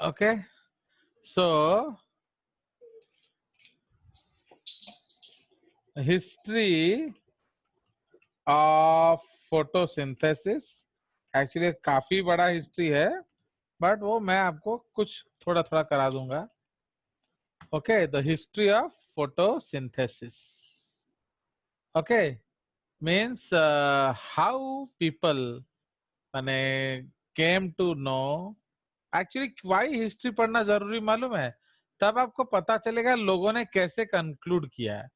Okay, so history of photosynthesis actually काफी बड़ा history है, बट वो मैं आपको कुछ थोड़ा थोड़ा करा दूंगा. Okay, the history of photosynthesis. Okay, means how people माने came to know. Actually why history पढ़ना जरूरी मालूम है? तब आपको पता चलेगा लोगों ने कैसे कंक्लूड किया है.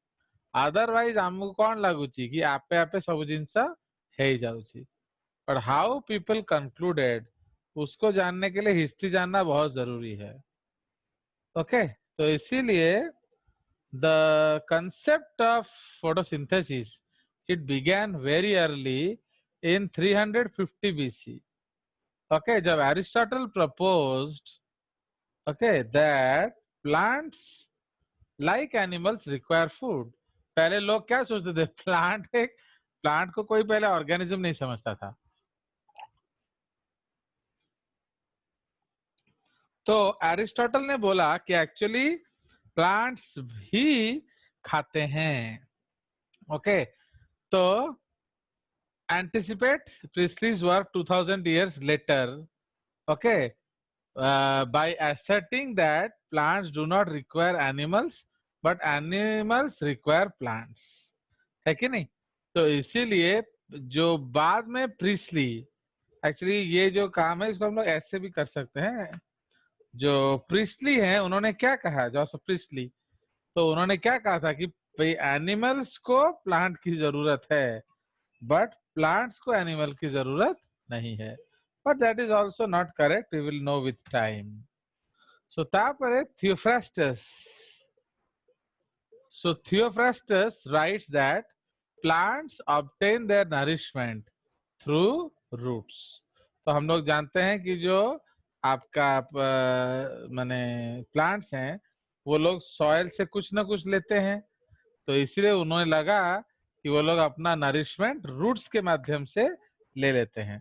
अदरवाइज आमको कौन लगुची कि आपे आपे सब जिनस है जाउची. पर हाउ पीपल कंक्लूडेड उसको जानने के लिए हिस्ट्री जानना बहुत जरूरी है. ओके, तो इसीलिए the concept of photosynthesis it began very early in 350 BC. Okay, जब Aristotle proposed okay that plants like animals require food. पहले लोग क्या सोचते थे? प्लांट को कोई पहले ऑर्गेनिज्म नहीं समझता था. तो एरिस्टोटल ने बोला कि एक्चुअली प्लांट्स भी खाते हैं. ओके, तो anticipate Priestley's work 2000 years later, okay, by asserting that plants do not require animals but animals require plants. है कि नहीं? तो इसीलिए जो बाद में प्रीस्ली, एक्चुअली ये जो काम है इसको हम लोग ऐसे भी कर सकते हैं. जो प्रीस्ली है उन्होंने क्या कहा, जोसेफ प्रीस्ली, तो उन्होंने क्या कहा था कि भाई एनिमल्स को प्लांट की जरूरत है बट प्लांट्स को एनिमल की जरूरत नहीं है. But that is also not correct, we will know with time. So तापर Theophrastus. So Theophrastus writes that plants obtain their nourishment through roots. तो हम लोग जानते हैं कि जो आपका माने प्लांट्स हैं वो लोग सॉइल से कुछ ना कुछ लेते हैं. तो इसलिए उन्होंने लगा कि वो लोग अपना नरिशमेंट रूट्स के माध्यम से ले लेते हैं.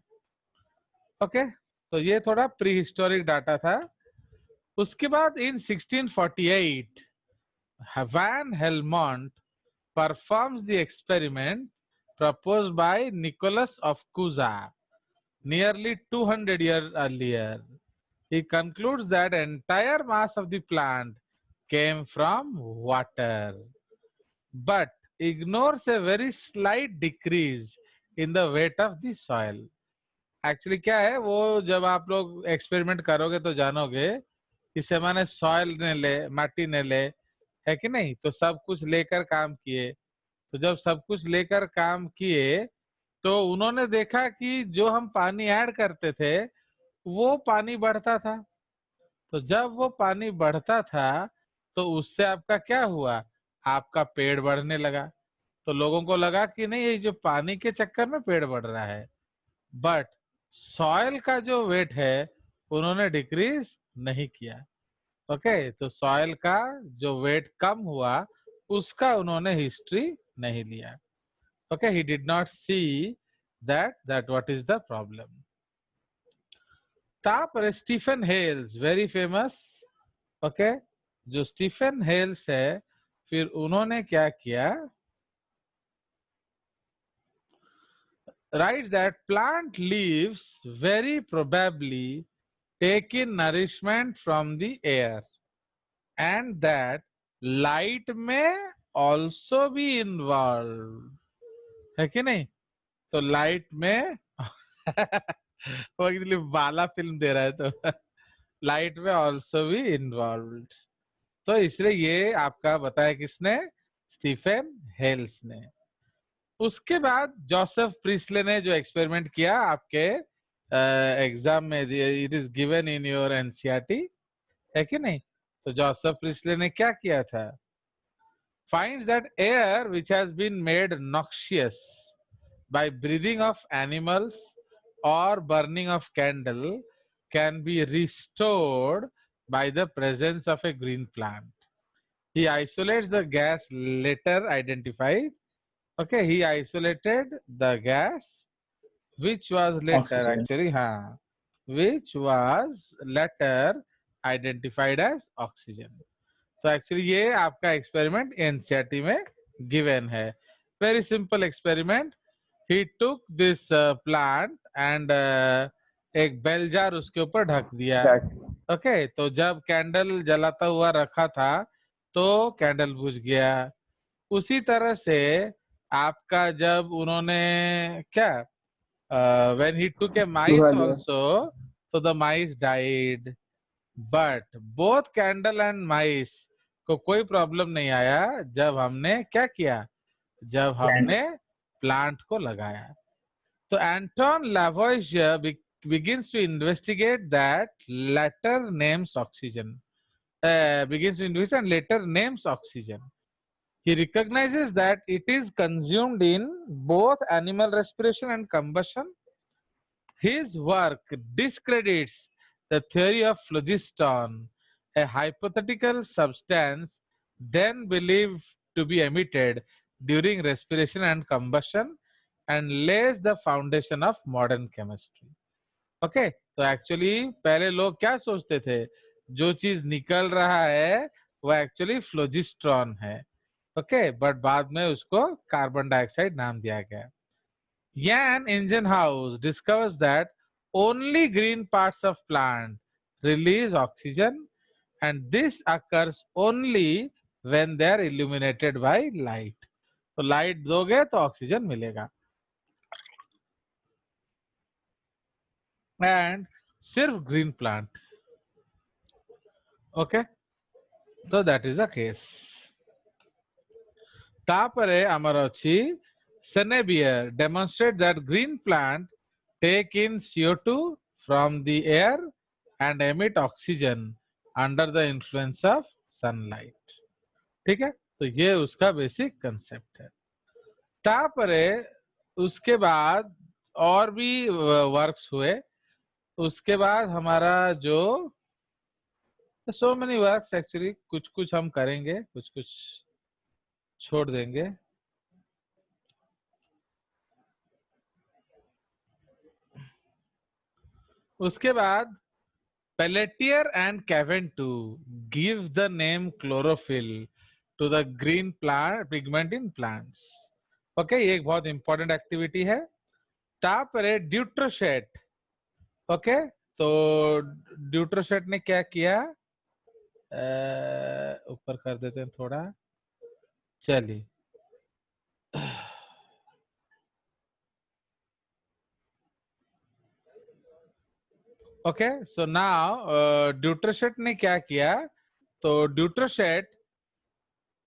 ओके, तो ये थोड़ा प्री हिस्टोरिक डाटा था. उसके बाद in 1648 Van Helmont performs the experiment proposed by Nicholas of Cusa nearly 200 years earlier. He concludes that entire mass of the plant came from water, but ignores a very slight decrease in the weight of the soil. Actually क्या है वो, जब आप लोग experiment करोगे तो जानोगे कि से माने सॉइल ने ले, माटी ने ले, है कि नहीं? तो सब कुछ लेकर काम किए. तो जब सब कुछ लेकर काम किए तो उन्होंने देखा कि जो हम पानी ऐड करते थे वो पानी बढ़ता था. तो जब वो पानी बढ़ता था तो उससे आपका क्या हुआ, आपका पेड़ बढ़ने लगा. तो लोगों को लगा कि नहीं ये जो पानी के चक्कर में पेड़ बढ़ रहा है, बट सॉइल का जो वेट है उन्होंने डिक्रीज नहीं किया. ओके, तो सॉइल का जो वेट कम हुआ उसका उन्होंने हिस्ट्री नहीं लिया. Okay, he did not see that what is the problem. तापर Stephen Hales very famous. Okay, जो स्टीफन हेल्स है फिर उन्होंने क्या किया, writes that plant leaves very probably take in nourishment from the air and that light may also be involved. है कि नहीं? तो लाइट में वो एक्चुअली बाला फिल्म दे रहा है तो लाइट में ऑल्सो भी इन्वॉल्व्ड. तो इसलिए ये आपका बताया किसने? स्टीफन हेल्स ने. उसके बाद जोसेफ प्रीस्ले ने जो एक्सपेरिमेंट किया आपके एग्जाम में, it is given in your NCERT, है कि नहीं? तो जोसेफ प्रीस्ले ने क्या किया था? finds that air which has been made noxious by breathing of animals or burning of candle can be restored by the presence of a green plant. He isolates the gas later identified. Okay, he isolated the gas which was later Oxygen. actually which was later identified as oxygen. तो actually ये आपका experiment NCERT में given है। Very simple experiment. He took this plant and एक bell jar उसके ऊपर ढक दिया। ओके तो जब कैंडल जलाता हुआ रखा था तो कैंडल बुझ गया। उसी तरह से आपका जब उन्होंने क्या when he took a mice also, so the mice died. But both candle and mice को कोई प्रॉब्लम नहीं आया जब हमने क्या किया, जब हमने प्लांट को लगाया। तो Anton लावोइशियर begins to investigate that latter names oxygen. Begins to investigate and later names oxygen. He recognizes that it is consumed in both animal respiration and combustion. His work discredits the theory of phlogiston, a hypothetical substance then believed to be emitted during respiration and combustion, and lays the foundation of modern chemistry. Okay, तो actually पहले लोग क्या सोचते थे, जो चीज निकल रहा है वो एक्चुअली फ्लोजिस्ट्रॉन है। ओके बट बाद में उसको कार्बन डाइऑक्साइड नाम दिया गया। Yan Ingenhouse discovers that only green parts of plant release oxygen, and this occurs only when they are illuminated by light. तो लाइट दोगे तो ऑक्सीजन मिलेगा, एंड सिर्फ ग्रीन प्लांट। ओके तो दैट इज द केस। तापरे आमर अछि Senebier demonstrate that green plant take in CO2 from the air and emit oxygen under the influence of sunlight। ठीक है, तो ये उसका बेसिक कंसेप्ट है। तापरे उसके बाद और भी वर्क्स हुए। उसके बाद हमारा जो सो मेनी वर्क्स एक्चुअली, कुछ कुछ हम करेंगे, कुछ कुछ छोड़ देंगे। उसके बाद Pelletier and Caventou give the name chlorophyll to the green plant pigment in plants। Okay ये एक बहुत इंपॉर्टेंट एक्टिविटी है। तापरे ड्यूट्रोशेट। ओके तो ड्यूट्रोशेट ने क्या किया, ऊपर कर देते हैं थोड़ा, चलिए। ओके सो नाउ ड्यूट्रोशेट ने क्या किया, तो ड्यूट्रोशेट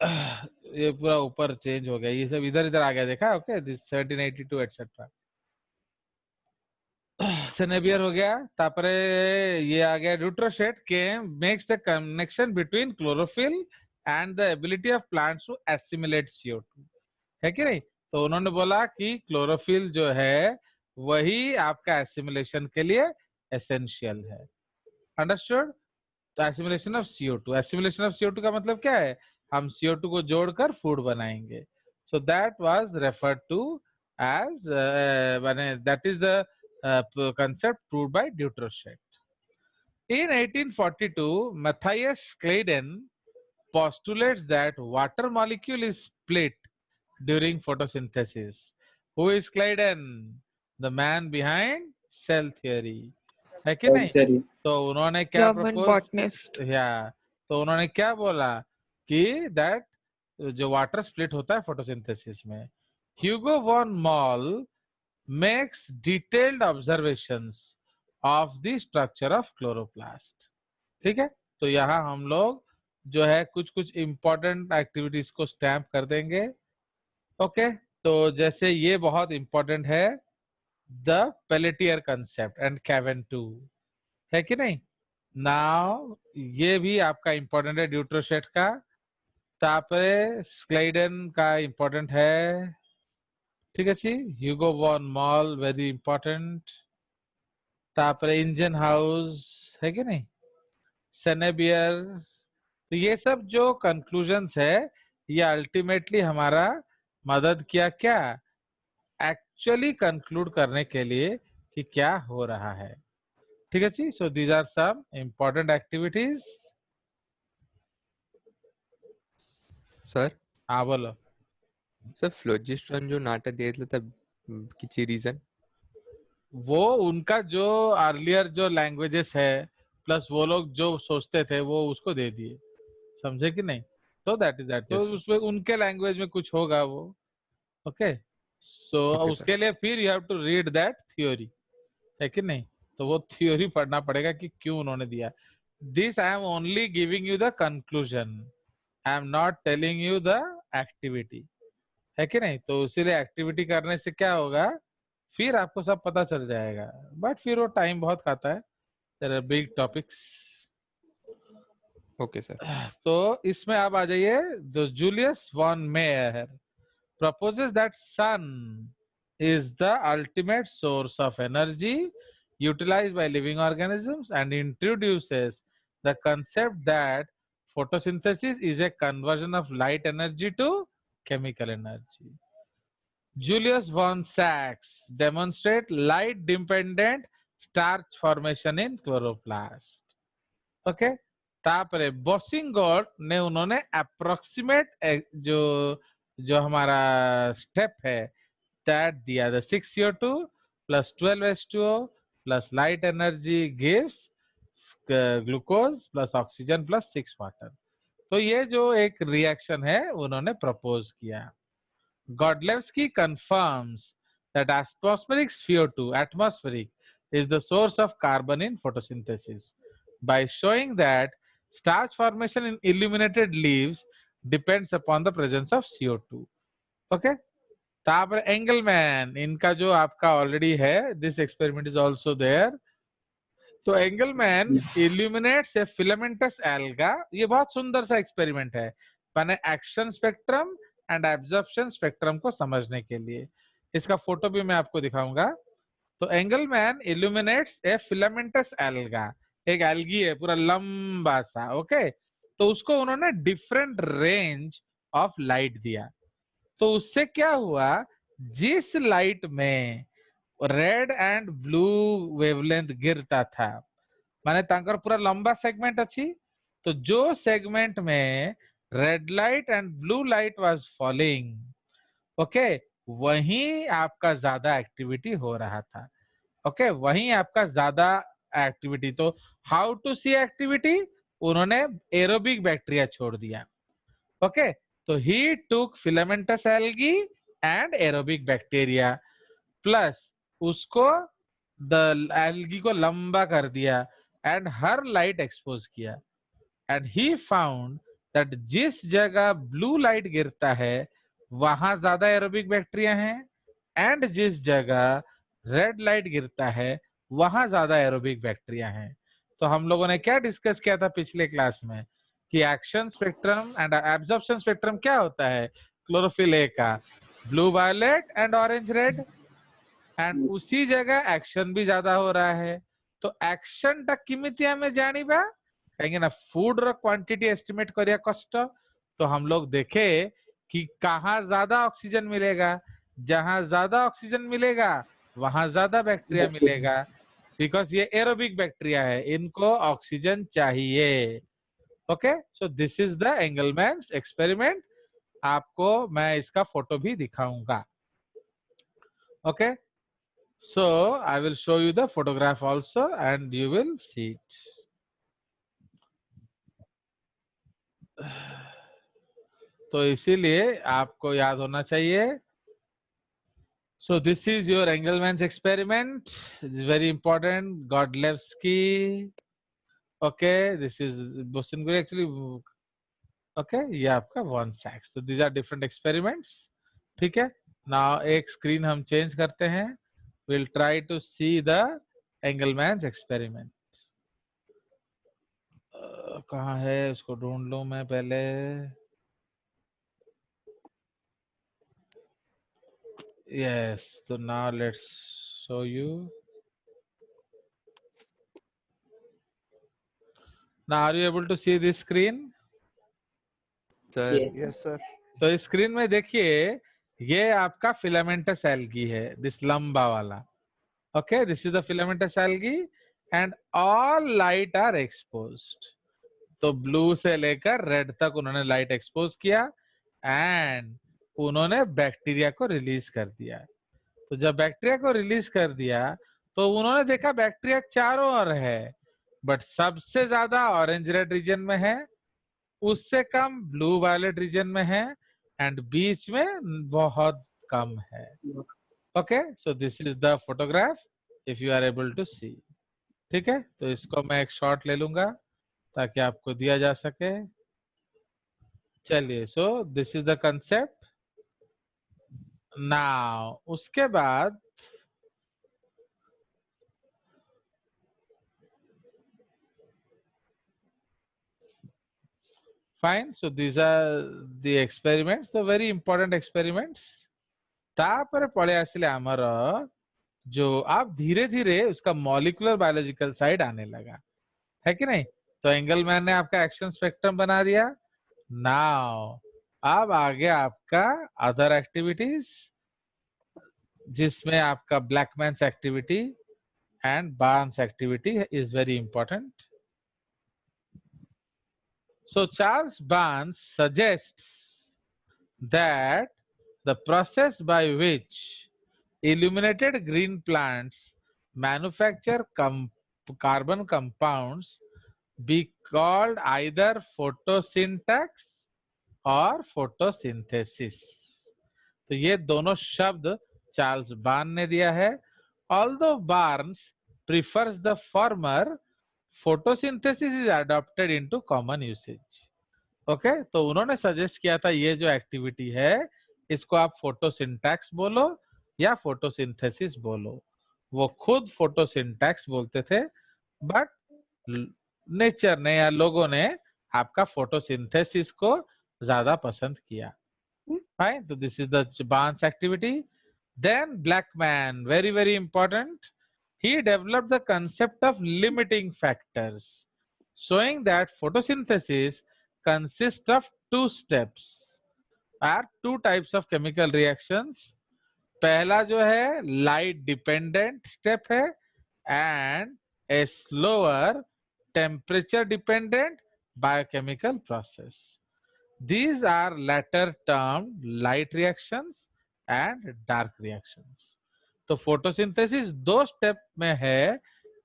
ये पूरा ऊपर चेंज हो गया, ये सब इधर इधर आ गया, देखा। Okay this 1782 etcetera. सेनेबियर हो गया, तापरे ये आ गया ड्यूट्रोशेट के makes the connection between chlorophyll and the ability of plants to assimilate CO2, है कि नहीं। तो उन्होंने बोला कि क्लोरोफिल जो है वही आपका एसिमिलेशन के लिए एसेंशियल है। अंडरस्टूड। तो assimilation of CO2, assimilation of CO2 का मतलब क्या है, हम CO2 को जोड़कर फूड बनाएंगे। So that was referred to as that is the concept proved by Dutrochet. In 1842, Matthias Claydon postulates that water molecule is split during photosynthesis. Who is Claydon? The man behind cell theory, है कि नहीं। तो उन्होंने क्या propose, या तो उन्होंने क्या बोला कि दैट जो वाटर स्प्लिट होता है फोटोसिंथेसिस में। Hugo von Mohl makes detailed observations of the structure of chloroplast। ठीक है, तो यहाँ हम लोग जो है कुछ कुछ इंपॉर्टेंट एक्टिविटीज को स्टैम्प कर देंगे। ओके तो जैसे ये बहुत इंपॉर्टेंट है, द पेलेटियर कंसेप्ट एंड कैवेंटू, है कि नहीं। नाउ ये भी आपका इंपॉर्टेंट है ड्यूट्रोशेट का। तापरे स्क्लाइडन का इंपॉर्टेंट है, ठीक है जी। ह्यूगो वॉन मॉल वेरी इंपॉर्टेंट। तापरे इंजन हाउस, है कि नहीं। सेनेबियर। तो ये सब जो कंक्लूजन्स है ये अल्टीमेटली हमारा मदद किया क्या, एक्चुअली कंक्लूड करने के लिए कि क्या हो रहा है। ठीक है जी. So these are some important activities. Sir हाँ बोलो. सर फ्लोजिस्ट्रॉन जो नाटक दिया था तब किसी रीजन वो उनका जो अर्लियर जो लैंग्वेजेस है प्लस वो लोग जो सोचते थे वो उसको दे दिए. समझे कि नहीं. तो दैट इज दैट. तो यस सर उसमें उनके लैंग्वेज में कुछ होगा वो. ओके. सो ओके सर उसके लिए फिर you have to read that theory. है कि नहीं. तो वो थ्योरी पढ़ना पड़ेगा कि क्यों उन्होंने दिया. This I am only giving you the conclusion. I am not telling you the activity. है कि नहीं. तो इसीलिए एक्टिविटी करने से क्या होगा फिर आपको सब पता चल जाएगा. बट फिर वो टाइम बहुत खाता है. There are big topics. Okay sir तो इसमें आप आ जाइए. जो Julius von Mayer proposes that sun is the ultimate source of energy utilized by living organisms and introduces the concept that photosynthesis is a conversion of light energy to chemical energy. Julius von Sachs demonstrate light dependent starch formation in chloroplast. Okay. तापरे बोसिंगोट ने उन्होंने approximate जो जो हमारा step है that दिया. The 6CO2 plus 12H2O plus light energy gives glucose plus oxygen plus 6 water. तो ये जो एक रिएक्शन है उन्होंने प्रपोज किया. Godlewski confirms that atmospheric CO2 is the source of carbon in photosynthesis by showing that starch formation in illuminated leaves depends upon the presence of CO2. Okay. तापर Engelmann इनका जो आपका ऑलरेडी है. This experiment is also there. तो Engelmann illuminates a filamentous alga. ये बहुत सुंदर सा एक्सपेरिमेंट है मैंने action spectrum and absorption spectrum को समझने के लिए. इसका फोटो भी मैं आपको दिखाऊंगा. तो Engelmann illuminates a filamentous alga. एक एल्गी है पूरा लंबा सा. ओके. तो उसको उन्होंने डिफरेंट रेंज ऑफ लाइट दिया. तो उससे क्या हुआ जिस लाइट में रेड एंड ब्लू वेवलेंथ गिरता था माने तांकर पूरा लंबा सेगमेंट अच्छी. तो जो सेगमेंट में red light and blue light was fouling okay वहीं आपका ज्यादा एक्टिविटी हो रहा था. ओके वहीं आपका ज्यादा एक्टिविटी. तो हाउ टू सी एक्टिविटी उन्होंने एरोबिक बैक्टीरिया छोड़ दिया. ओके. तो he took filamentous algae and aerobic bacteria plus उसको द एल्गी को लंबा कर दिया एंड हर लाइट एक्सपोज किया. एंड ही फाउंड दैट जिस जगह ब्लू लाइट गिरता है वहां ज्यादा एरोबिक बैक्टीरिया हैं एंड जिस जगह रेड लाइट गिरता है वहां ज्यादा एरोबिक बैक्टीरिया हैं. तो हम लोगों ने क्या डिस्कस किया था पिछले क्लास में कि action spectrum and absorption spectrum क्या होता है क्लोरोफिल ए का blue violet and orange red. And उसी जगह एक्शन भी ज्यादा हो रहा है. तो एक्शन टा किमिति हमें जानिबा कहेंगे ना फूड रो क्वांटिटी एस्टिमेट करिया कष्ट. तो हम लोग देखे कि कहाँ ज्यादा ऑक्सीजन मिलेगा. जहां ज्यादा ऑक्सीजन मिलेगा वहां ज्यादा बैक्टीरिया मिलेगा बिकॉज ये एरोबिक बैक्टीरिया है इनको ऑक्सीजन चाहिए. Okay. So this is the Engelmann's experiment. आपको मैं इसका फोटो भी दिखाऊंगा. Okay. So I will show you the photograph also and you will see it. तो इसीलिए आपको याद होना चाहिए. So this is your Engelmann's experiment. It's very important. Godlewski. Okay, this is Bosingur actually. Okay, ये आपका von Sachs. So these are different experiments. ठीक है. Now एक screen हम change करते हैं. We'll try to see the Engelmann's experiment. कहाँ है उसको ढूंढ लूं मैं पहले. Yes. So now let's show you. Now are you able to see this screen? Sir Yes, sir. तो इस स्क्रीन में देखिए ये आपका फिलामेंटस एल्गी है दिस लंबा वाला. ओके. This is the filamentous algae and all light are exposed. तो ब्लू से लेकर रेड तक उन्होंने लाइट एक्सपोज किया एंड उन्होंने बैक्टीरिया को रिलीज कर दिया। तो जब बैक्टीरिया को रिलीज कर दिया तो उन्होंने देखा बैक्टीरिया चारों ओर है, बट सबसे ज्यादा ऑरेंज रेड रीजन में है, उससे कम ब्लू वायलेट रीजन में है एंड बीच में बहुत कम है। Okay, so this is the photograph if you are able to see. ठीक है, तो इसको मैं एक शॉट ले लूंगा ताकि आपको दिया जा सके। चलिए, सो this is the concept. Now उसके बाद fine, so these are the experiments, the very important experiments। तापर पड़े आसिले आमर जो आप धीरे धीरे उसका मॉलिक्यूलर बायोलॉजिकल साइड आने लगा, है कि नहीं। तो एंगलमैन ने आपका एक्शन स्पेक्ट्रम बना दिया। नाउ अब आगे आपका अदर एक्टिविटीज, जिसमें आपका Blackman's activity and Barnes activity is very important. So Charles Barnes suggests that the process by which illuminated green plants manufacture carbon compounds be called either photosyntax or photosynthesis। तो ये दोनों शब्द Charles बार्न ने दिया है। Although Barnes prefers the former, photosynthesis is adopted into common usage। Okay, तो उन्होंने सजेस्ट किया था ये जो एक्टिविटी है इसको आप फोटोसिंटैक्स बोलो या फोटोसिंथेसिस बोलो। वो खुद फोटोसिंटैक्स बोलते थे, बट नेचर ने या लोगों ने आपका फोटोसिंथेसिस को ज्यादा पसंद किया। फाइन, तो this is the Barnes activity. Then Blackman, very very important, he developed the concept of limiting factors, showing that photosynthesis consists of two steps or two types of chemical reactions। पहला जो है light dependent step है and A slower temperature dependent biochemical process. These are latter termed light reactions and dark reactions। तो photosynthesis दो step में है।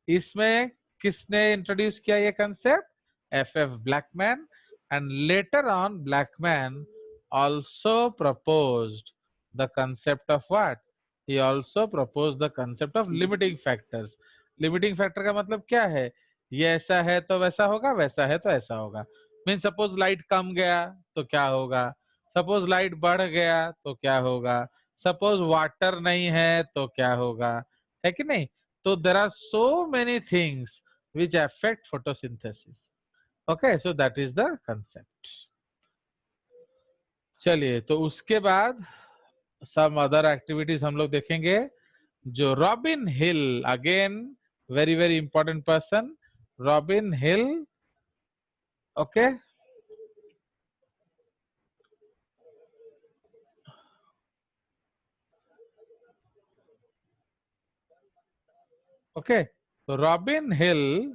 इसमें किसने इंट्रोड्यूस किया ये concept? F Blackman. And later on Blackman also proposed the concept of what? He also proposed the concept of limiting factors। limiting factor का मतलब क्या है? ये ऐसा है तो वैसा होगा, वैसा है तो ऐसा होगा। मीन सपोज लाइट कम गया तो क्या होगा, सपोज लाइट बढ़ गया तो क्या होगा, सपोज वाटर नहीं है तो क्या होगा, है कि नहीं। तो there are so many things which affect photosynthesis. Okay, so that is the concept. चलिए, तो उसके बाद सम अदर एक्टिविटीज हम लोग देखेंगे। जो Robin Hill, again very very important person, Robin Hill. Okay, okay, तो Robin Hill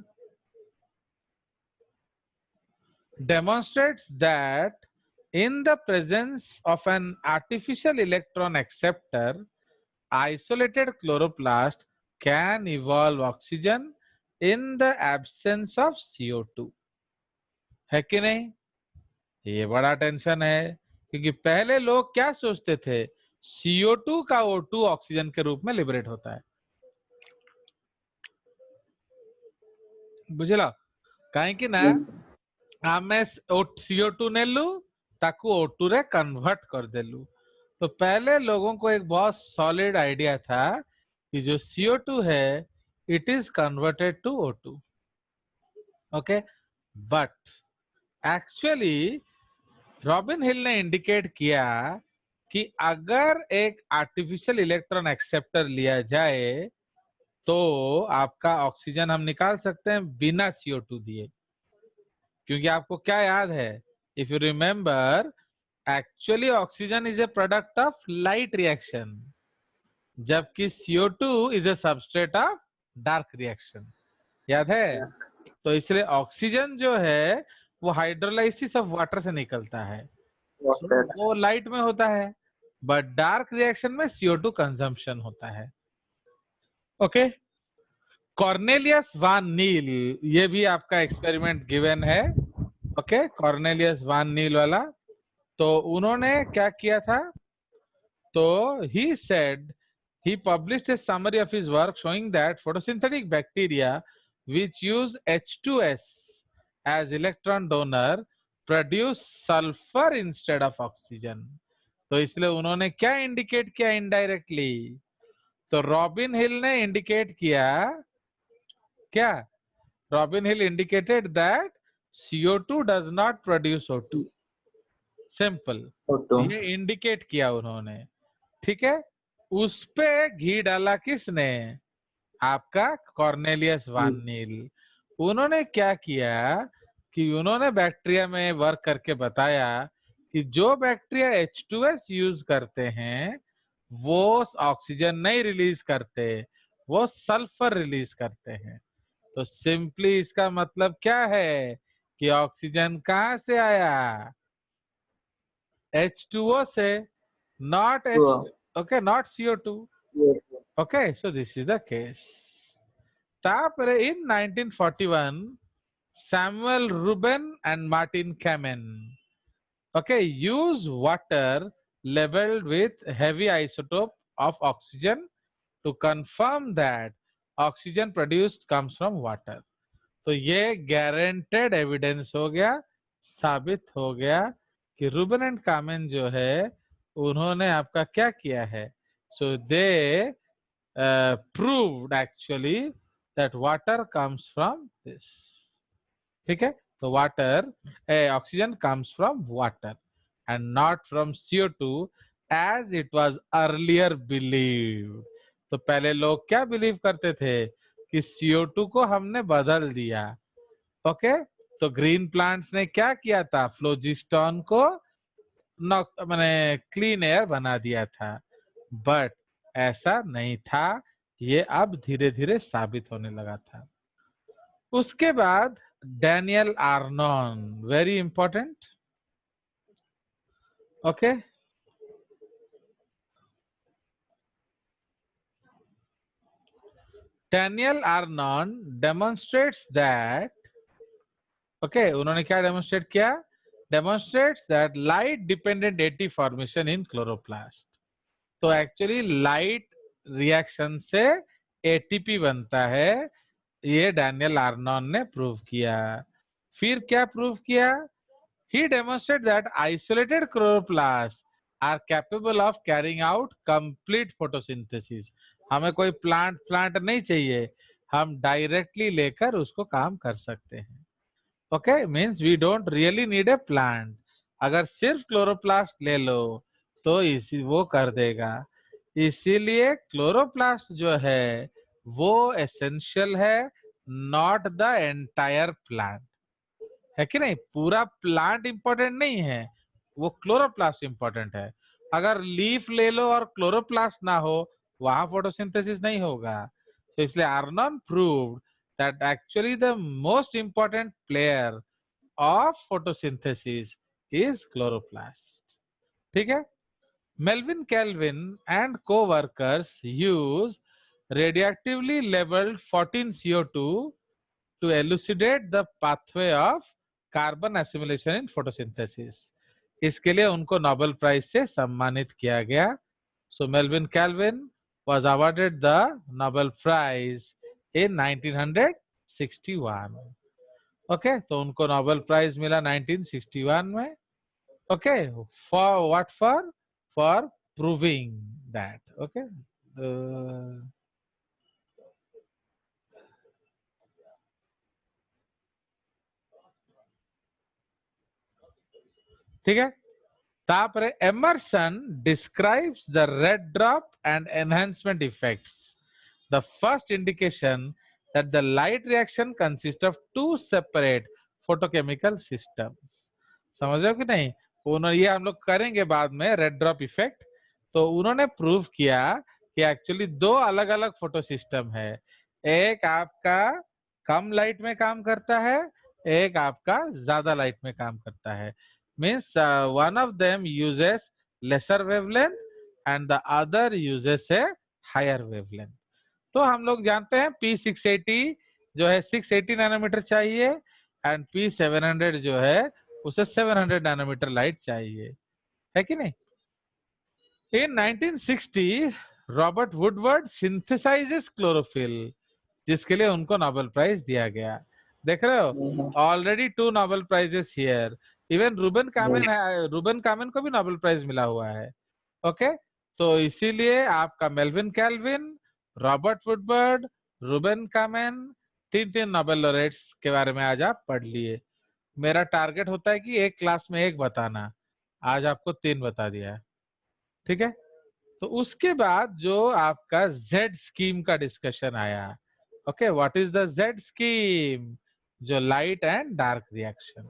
demonstrates that in the presence of an artificial electron acceptor, isolated chloroplast can evolve oxygen in the absence of CO2। है कि नहीं? ये बड़ा tension है, क्योंकि पहले लोग क्या सोचते थे, CO2 का O2 ऑक्सीजन के रूप में लिबरेट होता है। बुझला? कहीं ना आमे CO2 नेलु ताकू O2 रे कन्वर्ट कर देलु। तो पहले लोगों को एक बहुत सॉलिड आइडिया था कि जो CO2 है it is converted to O2। Okay, but actually Robin Hill ने इंडिकेट किया कि अगर एक आर्टिफिशियल इलेक्ट्रॉन एक्सेप्टर लिया जाए तो आपका ऑक्सीजन हम निकाल सकते हैं बिना CO2 दिए। क्योंकि आपको क्या याद है, if you remember, actually oxygen is a product of light reaction, जबकि CO2 is a substrate of dark reaction. याद है? तो इसलिए ऑक्सीजन जो है वो हाइड्रोलाइसिस ऑफ वाटर से निकलता है, so, वो लाइट में होता है, बट डार्क रिएक्शन में CO2 कंजम्पशन होता है। ओके, कॉर्नेलियस वान नील, ये भी आपका एक्सपेरिमेंट गिवन है। ओके, कॉर्नेलियस वान नील वाला, तो उन्होंने क्या किया था? तो he said he published a summary of his work showing that photosynthetic bacteria which use H2S as electron donor produce sulfur instead of oxygen। तो इसलिए उन्होंने क्या इंडिकेट किया इनडायरेक्टली? तो रॉबिन हिल ने इंडिकेट किया क्या? Robin hill indicated that CO2 does not produce O2, simple, ये इंडिकेट किया उन्होंने। ठीक है, उस पे घी डाला किसने? आपका कॉर्नेलियस वान नील। उन्होंने क्या किया कि उन्होंने बैक्टीरिया में वर्क करके बताया कि जो बैक्टीरिया H2S यूज करते हैं वो ऑक्सीजन नहीं रिलीज करते, वो सल्फर रिलीज करते हैं। तो सिंपली इसका मतलब क्या है कि ऑक्सीजन कहां से आया? H2O से, not H2, okay, not CO2। Okay, so this is the case. तापरे in 1941 Samuel Rubin and Martin Kamen, okay, use water labeled with heavy isotope of oxygen to confirm that oxygen produced comes from water। तो ये guaranteed evidence हो गया, साबित हो गया कि Ruben and कामेन जो है उन्होंने आपका क्या किया है? सो दे proved actually that water comes from this। ठीक है, तो water, oxygen comes from water and not from CO2 as it was earlier believed। तो पहले लोग क्या बिलीव करते थे कि CO2 को हमने बदल दिया। ओके, तो ग्रीन प्लांट्स ने क्या किया था? फ्लोजिस्टोन को मैंने क्लीन एयर बना दिया था, बट ऐसा नहीं था, ये अब धीरे धीरे साबित होने लगा था। उसके बाद Daniel Arnon, very important. Okay, Daniel Arnon demonstrates that, okay, उन्होंने क्या डेमोन्स्ट्रेट किया? Demonstrates that light dependent ATP formation in chloroplast. तो एक्चुअली लाइट रिएक्शन से एटीपी बनता है, ये डैनियल आर्नॉन ने प्रूव किया। फिर क्या प्रूव किया? He demonstrate that isolated chloroplast are capable of carrying out complete photosynthesis. हमें कोई प्लांट नहीं चाहिए, हम डायरेक्टली लेकर उसको काम कर सकते हैं। Okay, means we don't really need a plant, अगर सिर्फ क्लोरोप्लास्ट ले लो तो इसी वो कर देगा। इसीलिए क्लोरोप्लास्ट जो है वो एसेंशियल है, नॉट द एंटायर प्लांट, है कि नहीं? पूरा प्लांट इंपॉर्टेंट नहीं है, वो क्लोरोप्लास्ट इंपॉर्टेंट है। अगर लीफ ले लो और क्लोरोप्लास्ट ना हो, वहां फोटोसिंथेसिस नहीं होगा। तो इसलिए आर्नॉन proved that actually the most important player of photosynthesis is chloroplast। ठीक है, Melvin Calvin and co-workers use radioactively labeled 14CO2 to elucidate the pathway of carbon assimilation in photosynthesis। इसके लिए उनको नोबेल प्राइज से सम्मानित किया गया। So Melvin Calvin was awarded the Nobel Prize in 1961। Okay, तो उनको नोबेल प्राइज मिला 1961 में। Okay, for what? For proving that. Okay, ठीक है। तापरे Emerson describes the red drop and enhancement effects, the first indication that the light reaction consists of two separate photochemical systems। समझ रहे हो कि नहीं? उन्होंने, ये हम लोग करेंगे बाद में, रेड ड्रॉप इफेक्ट। तो उन्होंने प्रूव किया कि एक्चुअली दो अलग अलग फोटो सिस्टम है। एक आपका कम लाइट में काम करता है, एक आपका ज्यादा लाइट में काम करता है। Means one of them uses lesser wavelength and the other uses a higher wavelength. तो हम लोग जानते हैं P680 जो है 680 नैनोमीटर चाहिए एंड P700 जो है उसे 700 नैनोमीटर लाइट चाहिए, है कि नहीं। In 1960 Robert Woodward synthesises chlorophyll, जिसके लिए उनको नोबेल प्राइज दिया गया। देख रहे हो, already 2 Nobel prizes here. Even Ruben Kamen को भी नोबेल प्राइज मिला हुआ है। ओके, तो इसीलिए आपका Melvin Calvin, Robert Woodward, Ruben Kamen, 3 Nobel laureates के बारे में आज आप पढ़ लिए। मेरा टारगेट होता है कि एक क्लास में एक बताना, आज आपको 3 बता दिया है, ठीक है। तो उसके बाद जो आपका जेड स्कीम का डिस्कशन आया, okay, what is the Z scheme, जो लाइट एंड डार्क रिएक्शन।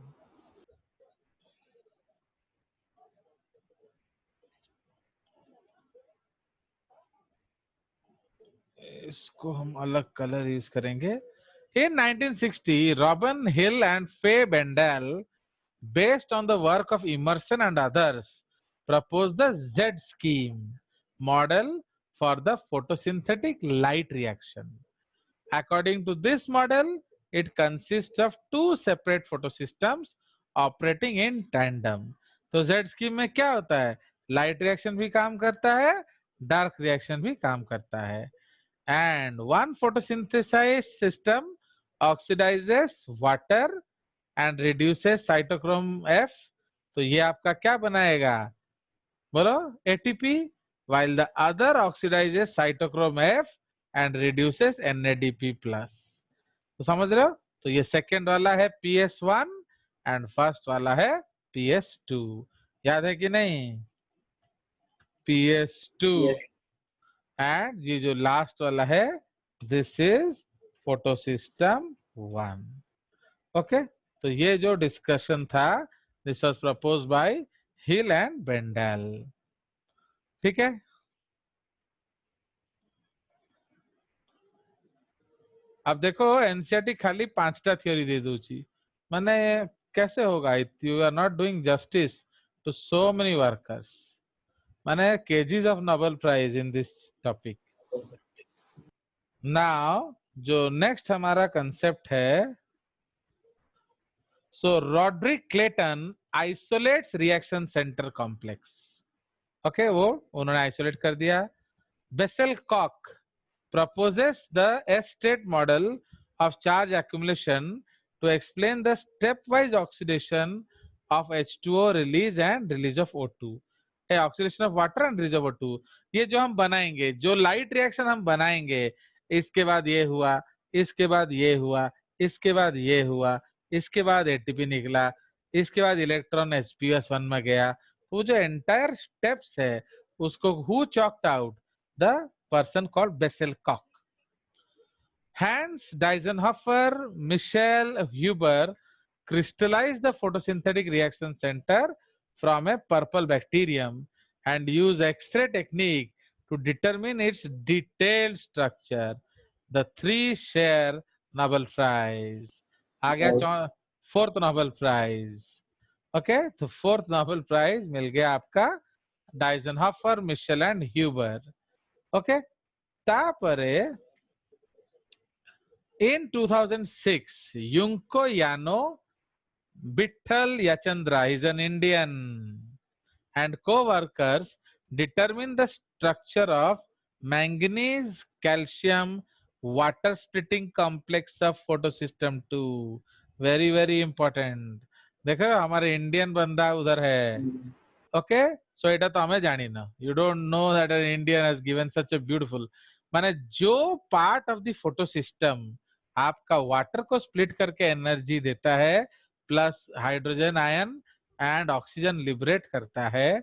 इसको हम अलग कलर यूज करेंगे। In 1960, Robin Hill and Faye Bendel, based on the work of Emerson and others, proposed the Z scheme model for the photosynthetic light reaction. According to this model, it consists of 2 separate photosystems operating in tandem. तो Z scheme में क्या होता है, light reaction भी काम करता है, dark reaction भी काम करता है। And one photosynthesized system oxidizes water and reduces cytochrome F। तो ये आपका क्या बनाएगा, बोलो, ATP, while the other oxidizes cytochrome F and reduces NADP plus। तो समझ रहे हो, तो ये सेकेंड वाला है PS1 एंड फर्स्ट वाला है PS2। याद है कि नहीं, PS2। एंड ये जो लास्ट वाला है, दिस इज फोटोसिस्टम 1। ओके, तो ये जो डिस्कशन था, this was proposed by Hill and Bendall, ठीक है। अब देखो एनसीईआरटी खाली 5टा थ्योरी दे दूची, माने कैसे होगा, you are not doing justice to so many workers, माने केजीज of Nobel prize in this topic. Now जो नेक्स्ट हमारा कंसेप्ट है, so Roderick Clayton isolates reaction center complex। Okay, वो उन्होंने आइसोलेट कर दिया। Bessel Kok proposes the S-state model of charge accumulation to explain the stepwise oxidation of H2O release and release of O2, oxidation of water and release of O2। ये जो हम बनाएंगे, जो light reaction हम बनाएंगे, इसके बाद ये हुआ, इसके बाद ये हुआ, इसके बाद ये हुआ, इसके बाद एटीपी निकला, इसके बाद इलेक्ट्रॉन H+1 में गया। वो जो एंटायर स्टेप्स है उसको who choked out, the person called Bessel-Koch। Hans Disenhofer, Michel Huber crystallized the photosynthetic reaction center from a purple bacterium and used X-ray technique to determine its detailed structure। The 3 share Nobel Prize। आ गया 4th Nobel Prize। Okay, तो 4th Nobel Prize मिल गया आपका डाइजनहॉफर, Michel and Huber. Okay, तापरे in 2006 Yunko Yano, Bittal Yachandra, he's an Indian, and co-workers determined the structure of manganese calcium water splitting complex of photosystem 2। very important। देखो हमारे Indian बंदा उधर है। Okay, सो एटा तो हमें जानी ना, you don't know that an Indian has given such a beautiful, माने जो पार्ट ऑफ द फोटोसिस्टम आपका वाटर को स्प्लिट करके एनर्जी देता है, plus hydrogen ion and oxygen liberate करता है,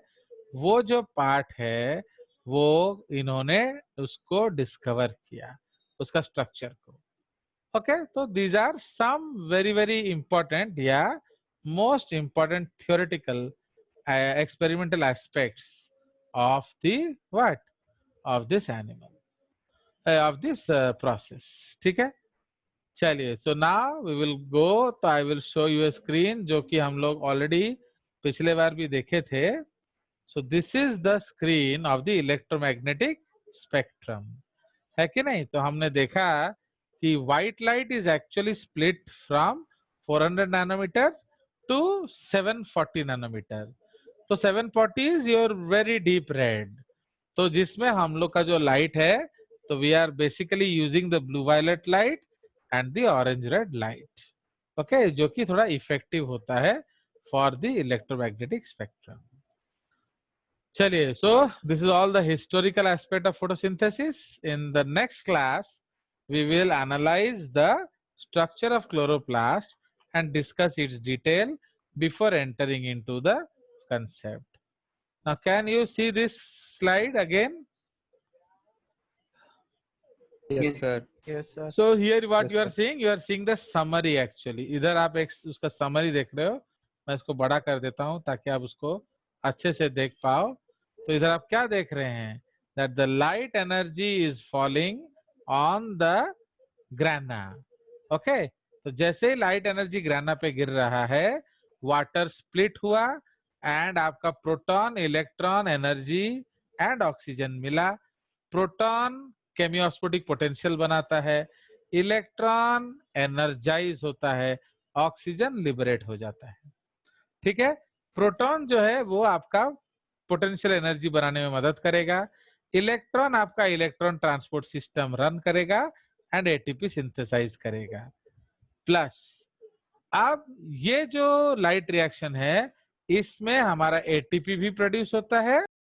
वो जो पार्ट है वो इन्होंने उसको डिस्कवर किया, उसका स्ट्रक्चर को। ओके, तो these are some very important या most important theoretical experimental aspects of the what, of this animal, of this process। ठीक है, चलिए, so now we will go, तो I will show you screen जो कि हम लोग ऑलरेडी पिछले बार भी देखे थे. So this is the screen of the electromagnetic spectrum, है कि नहीं? तो हमने देखा कि white light is actually split from 400 nanometre to 740 nanometre. तो 740 is your very deep red, तो जिसमें हम लोग का जो लाइट है, तो we are basically using the blue violet light and the orange red light. Okay, जो कि थोड़ा इफेक्टिव होता है फॉर द इलेक्ट्रोमैग्नेटिक स्पेक्ट्रम. चलिए, so this is all the historical aspect of photosynthesis. In the next class we will analyze the structure of chloroplast and discuss its detail before entering into the concept. Now can you see this slide again? Yes, sir. Yes, sir. So here what Yes, you are sir. seeing, you are seeing the summary actually. इधर आप एक उसका summary देख रहे हो. मैं इसको बड़ा कर देता हूँ ताकि आप उसको अच्छे से देख पाओ. तो इधर आप क्या देख रहे हैं? That the light energy is falling on the grana. Okay? तो जैसे ही लाइट एनर्जी ग्राना पे गिर रहा है, वाटर स्प्लिट हुआ एंड आपका proton, electron, energy and oxygen मिला. प्रोटॉन केमियोस्फोटिक पोटेंशियल बनाता है, इलेक्ट्रॉन एनर्जाइज होता है, ऑक्सीजन लिबरेट हो जाता है. ठीक है, प्रोटॉन जो है वो आपका पोटेंशियल एनर्जी बनाने में मदद करेगा, इलेक्ट्रॉन आपका इलेक्ट्रॉन ट्रांसपोर्ट सिस्टम रन करेगा एंड एटीपी सिंथेसाइज करेगा. प्लस अब ये जो लाइट रिएक्शन है, इसमें हमारा एटीपी भी प्रोड्यूस होता है